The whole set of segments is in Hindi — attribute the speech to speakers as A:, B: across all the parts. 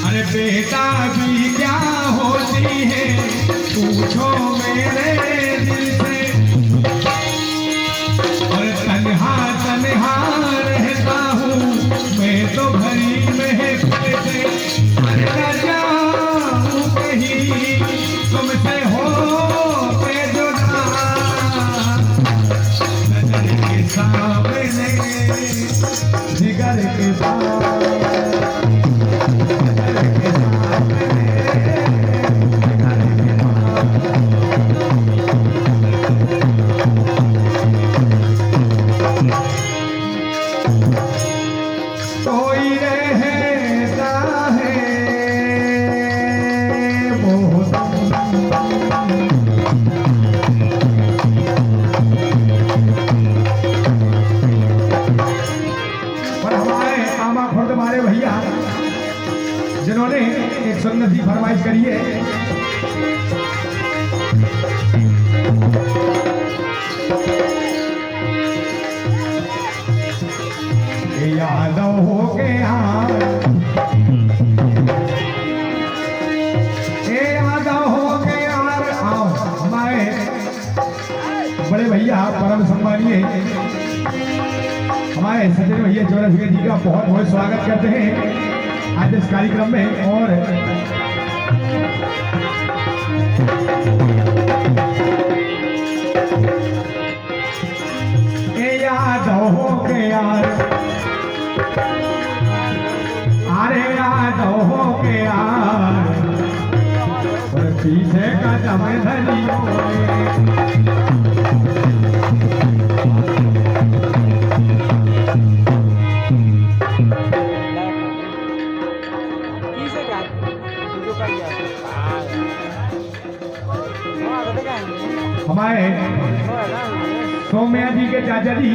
A: अरे बेटा भी क्या होती है पूछो मेरे दिल से, और तन्हा तन्हा रहता हूँ मैं तो भरी महफिल से। अरे न जाऊँ कहीं तुमसे हो के जुदा, नजर के सामने जिगर के साथ जिन्होंने एक सुंदर सी फरमाइश करी है। यादव हो गया यादव हो गया, आओ हमारे बड़े भैया परम सम्मानीय हमारे सचिन भैया चौरसिया जी का बहुत बहुत स्वागत करते हैं आज इस कार्यक्रम में। और यादव हो के यार, अरे यादव हो के यार, और पीछे का जमे धनी हमारे सोम्या जी के चाचा जी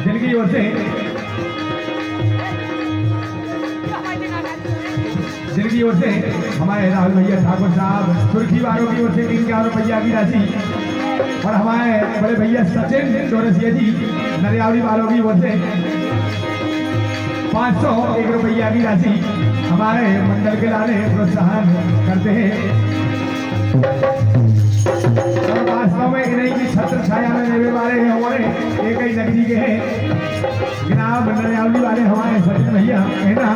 A: जिनकी ओर से हमारे राहुल भैया ठाकुर साहब सुर्खी वालों की ओर से 51 रुपया की राशि, और हमारे बड़े भैया सचिन चौरसिया जी नरियावली वालों की ओर से 501 रुपया की राशि हमारे मंडल के लाने प्रोत्साहन करते हैं। वास्तव में इन्हीं की छत्र छाया में रहने वाले हैं हमारे एक ही नगरी के हैं जनाब नरियावली वाले हमारे सचिन भैया है ना।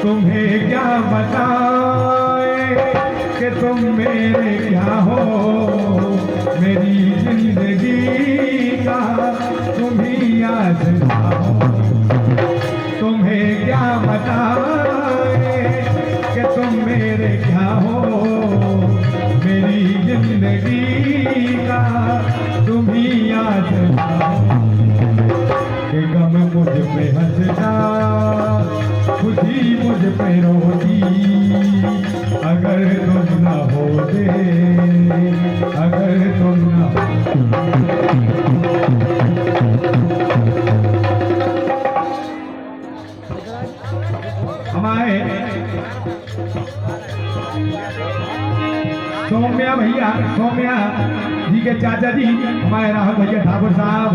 A: तुम्हें क्या बताए कि तुम मेरे क्या हो, मेरी जिंदगी का तुम ही याद हो। तुम्हें क्या बताए कि तुम मेरे क्या हो, मेरी जिंदगी का तुम ही याद हो। कि गम मुझ पे हंसता खुशी मुझ पे रोती, अगर तुम न होते, अगर तुम न हमारे सोम्या जी के चाचा जी हमारे राहुल भैया ठाकुर साहब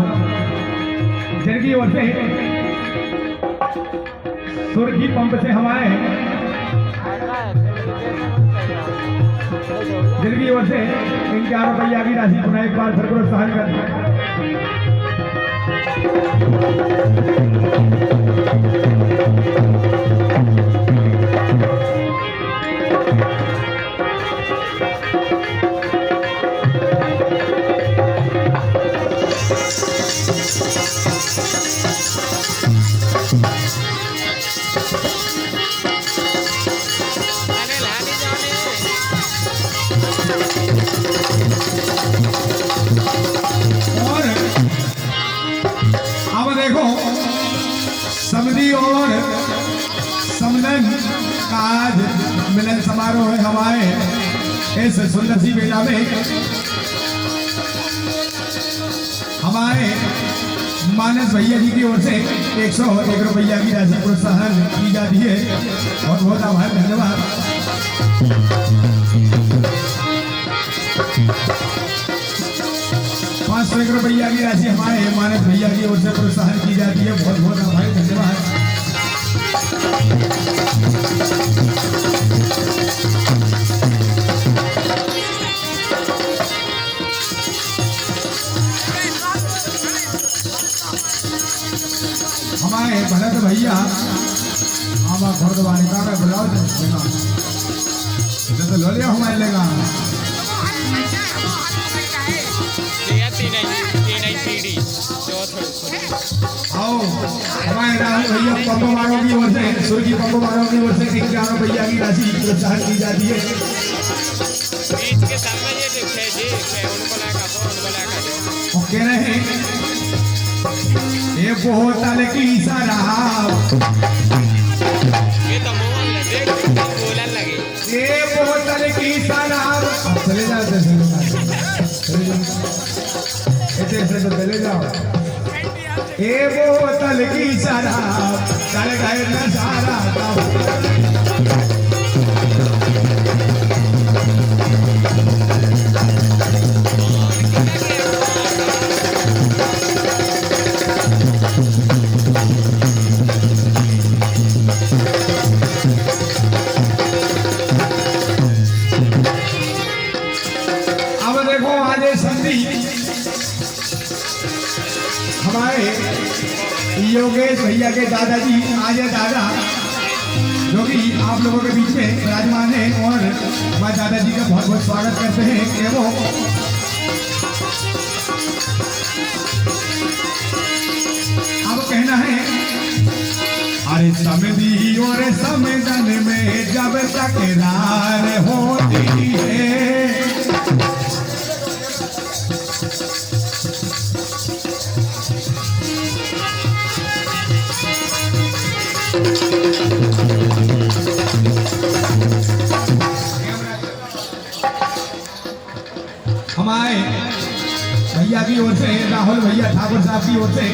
A: जिनकी ओर से सुर्खी पंप से हमारे जिनकी ओर से 51 रुपया की राशि पुनः एक बार फिर प्रोत्साहन करते हैं। समधी और समनन का आज मिलन समारोह है हमारे इस सुंदर सी बेला में। हमारे मानस भैया जी की ओर से 101 रुपया की राशि प्रोत्साहन की जाती है। बहुत बहुत आभार, धन्यवाद। 501 रुपया की राशि हमारे मानस भैया की ओर से प्रोत्साहन की जाती है। बहुत बहुत आभार, धन्यवाद। हमारे भरत भैया आमा भरतवानिका में ब्लाउज लेगा तो लो लिया हमारे लेगा आओ हमारे राहुल भैया पंपो मारो की ओर से सुर्खी पंपो मारो की ओर से 51 भैया की राशि प्रोत्साहन की जाती है।
B: बीच के सामने ये उनको
A: वो कह रहे हैं ये बोतल की शराब
B: ये तो मोहन देख बोलन लगे
A: ये बोतल की शराब चले जाओ ऐसे तो चले जाओ। ये बोतल की शराब चल गए नजारा हमारे योगेश भैया के दादाजी आज दादा जो कि आप लोगों के बीच में विराजमान है और हमारे दादाजी का बहुत बहुत स्वागत करते हैं कि वो अब कहना है अरे समझी और समझन में जब तकरार होती है हमारे भैया की ओर से राहुल भैया ठाकुर साहब की ओर से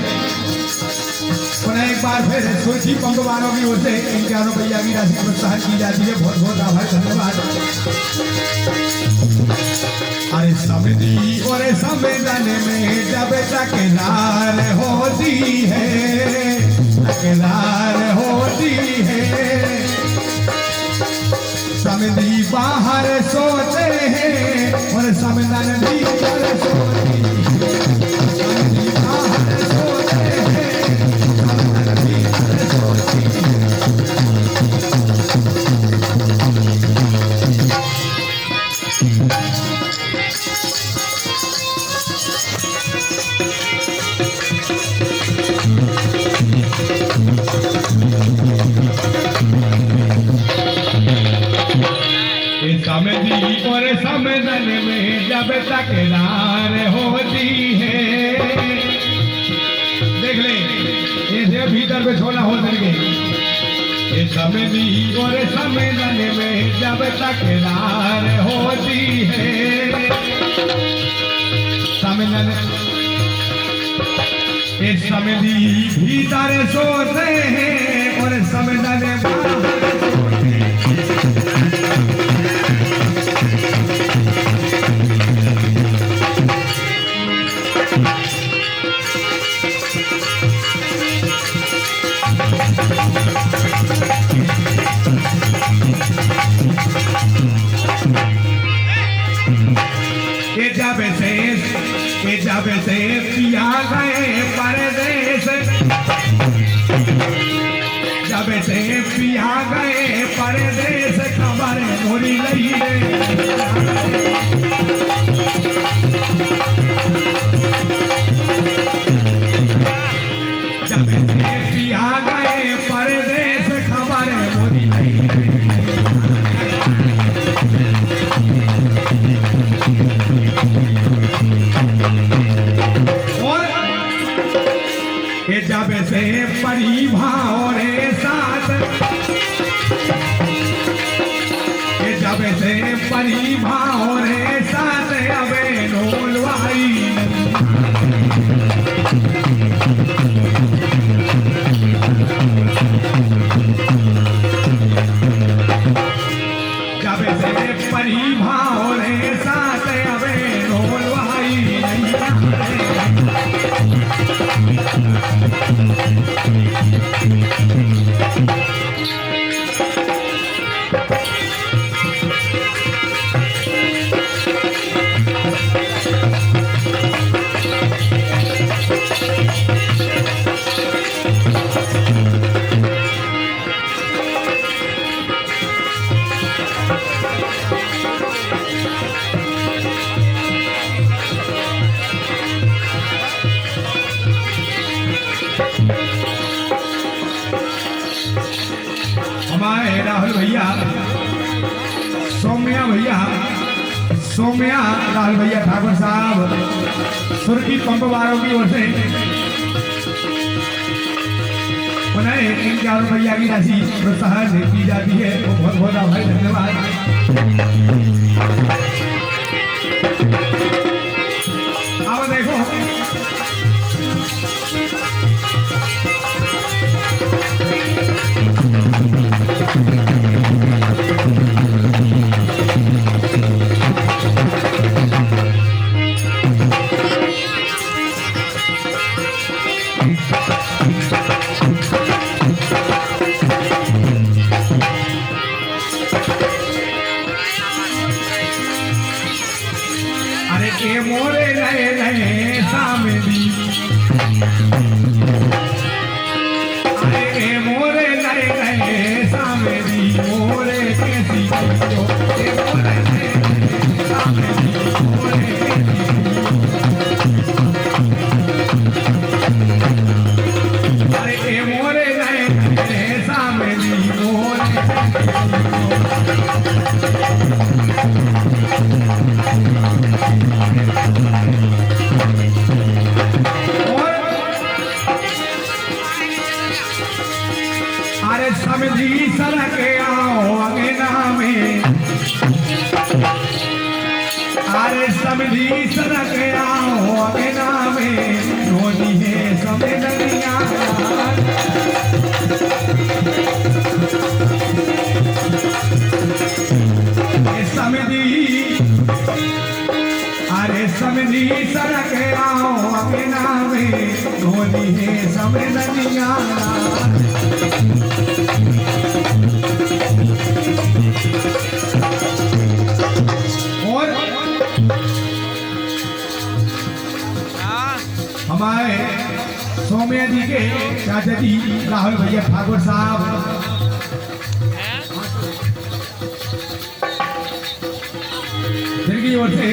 A: पुनः एक बार फिर सुरखी पंप वालों की ओर से 51 भैया की राशि प्रोत्साहन की जाती है। बहुत बहुत आभार, धन्यवाद। अरे समझी और संवेदन में जब तकरार होती है तकरार होती है समझी बाहर सोते हैं और समझन भीतर सोती है समझी बाहर सोते हैं समझन भीतर सोती है। समझी और समझन में जब तकरार होती है देख ले ये भीतर पे छोड़ा हो सके ये समझी और समझन में जब तकरार होती है समझन ये समझी भीतर सोते हैं और समझन बाहर सोते हैं। जब से पिया गए परदेश जब से पिया गए परदेश खबर मोरी लई जब से पिया गए परदेश खबर मोरी लई जब से परिभाव रे साथ जब से परिभाव रे साथ अबे ढोलवाई राहुल भैया, सौम्या राहुल भैया ठाकुर साहब सुर्खी पंप वालों की ओर से उन्हें 51 भैया की राशि प्रोत्साहन की जाती है। वो बहुत बहुत आभारी, धन्यवाद। अब देखो अरे के मोरे नए नए सामने, अरे के मोरे नए नए सामने, मोरे कैसी हो, के मोरे नए नए सामने, मोरे अरे के मोरे नए नए सामने, मोरे अरे समझी सड़क आओ अंगना में, अरे समझी सड़क आओ अंगना में, रोनी है समझनिया समझी, अरे समझी सड़क आओ अंगना में, रोनी है समझनिया और हमारे सौम्या जी के चाचा जी राहुल भैया ठाकुर साहब जिनकी ओर से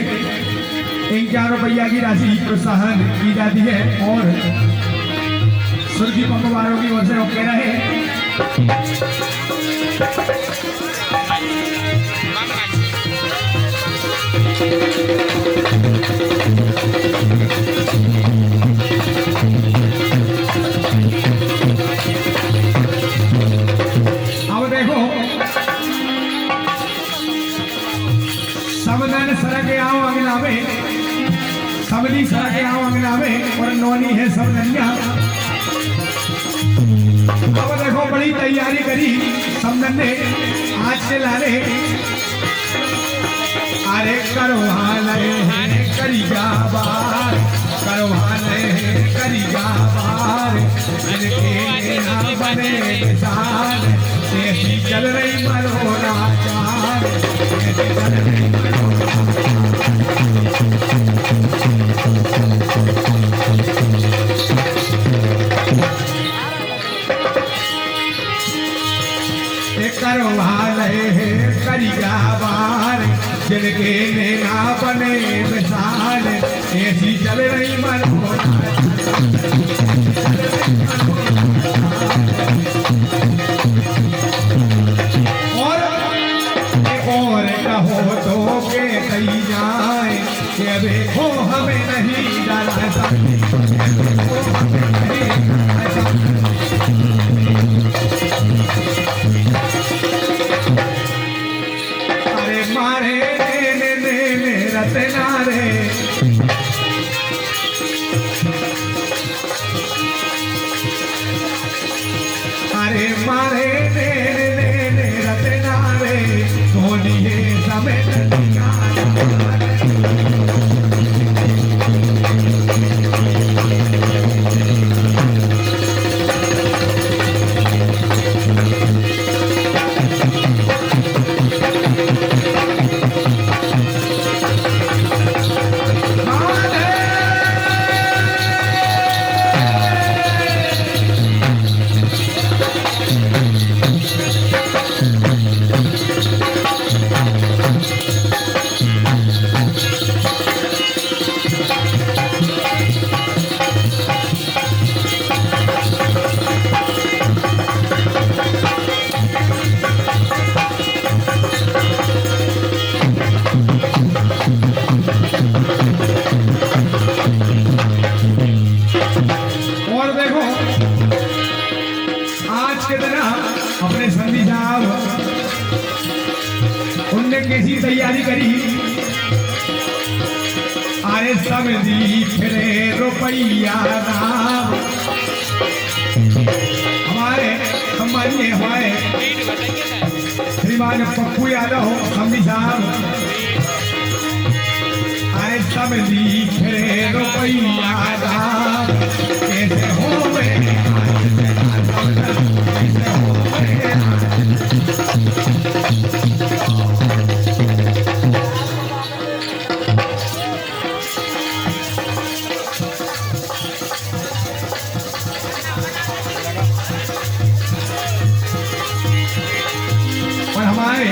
A: 51 रुपया की राशि प्रोत्साहन की जाती है और सुर्खी पंप वालों की ओर से वो कह रहे हैं अब देखो समदन सड़क आओ अंगना में, समदी सड़क आओ अंगना में और नौनी है समदनिया। अब देखो बड़ी तैयारी करी समदन ने आज से लाने, अरे करवाने करिया बार, करवाने करिया बार, इनके ना बने मिसाल, ऐसी चल रही मरोड़ा चाल, ऐसी चल रही करवाने करिया बार, जिनके ना बने मिसाल, ऐसी चल रही मरोड़ा और कहो तो के कही जाए कि देखो हमें नहीं डरा अरे मारे ने रतना रे, अरे मारे ने रतना रे, धोनी है समय अपने संधि साहब उनने कैसी तैयारी करी अरे समझी फिरे रुपया नाम हमारे हमारी हमारे
B: लीड बताइए ना
A: श्रीमान पप्पू यादव समझी साहब आए समझी फिरे रुपया नाम कैसे हो और हमारे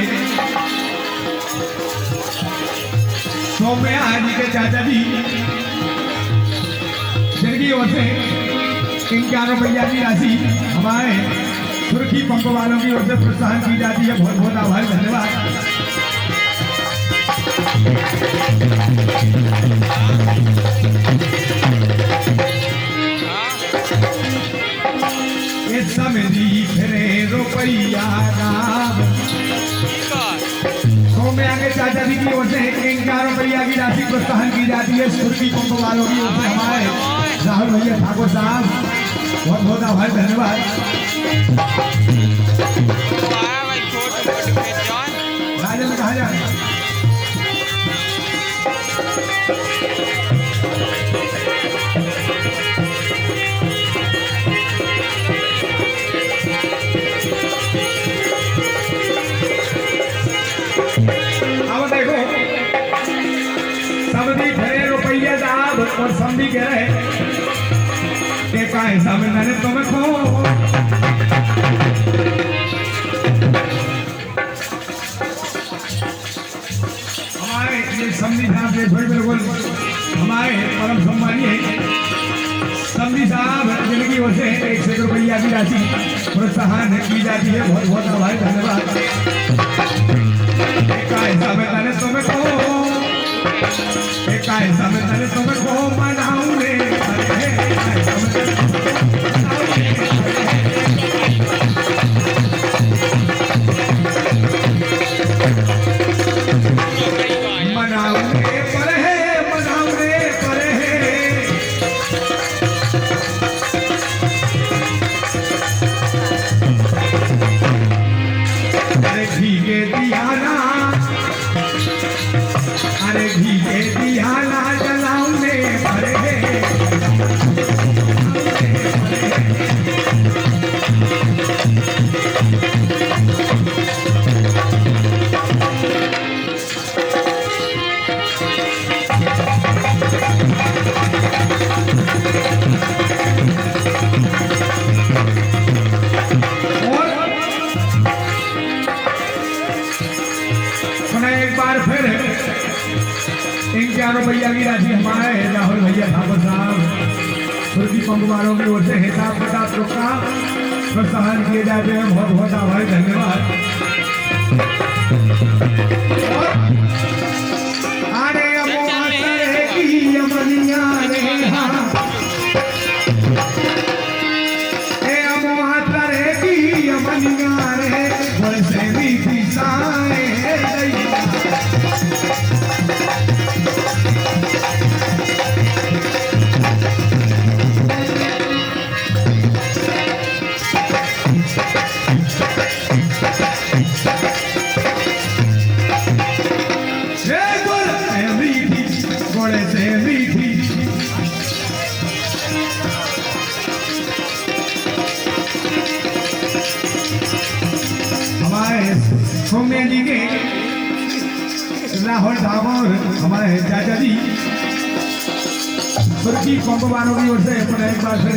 A: सौम्या जी के चाचा जी जिनकी ओर से 51 रुपया की राशि हमारे सुर्खी पंप वालों की ओर से प्रोत्साहन की जाती है। बहुत बहुत आभार धन्यवाद। इस समझी फिरे रुपया नाम सौम्या के चाचा जी की ओर से 51 रुपया की राशि प्रोत्साहन की जाती है। सुर्खी पंप वालों की ओर से हमारे राहुल भैया ठाकुर साहब बहुत बहुत आभार धन्यवाद।
B: भाई छोटे छोटे पहचान
A: राजा में कहा जाए अब देखो समझी फिरे रुपया साहब और समझी कह रहे के का हिसाब मैंने तुम्हें खो हमारे ये समझी साहब से बिल्कुल हमारे परम सम्मानीय समझी साहब जिनकी ओर से 100 रुपया की राशि प्रोत्साहन की जाती है। बहुत बहुत आभार धन्यवाद। का हिसाब मैंने तुम्हें खो का हिसाब मैंने तुम्हें खो मनाऊं रे अरे भीगे दियाना जलाऊंगे परे एक बार फिर 51 रुपया की राशि हमारे राहुल भैया ठाकुर साहब सुर्खी पंप वालों की ओर से हिसाब किताब का प्रोत्साहन किए जाते हैं। बहुत बहुत आभार धन्यवाद। अरे की अमनिया रे की अमनिया रे वैसे भी पिसाए सौम्या जी के राहुल ठाकुर हमारे चाचा जी सुर्खी पंप वालों की ओर से एक बार फिर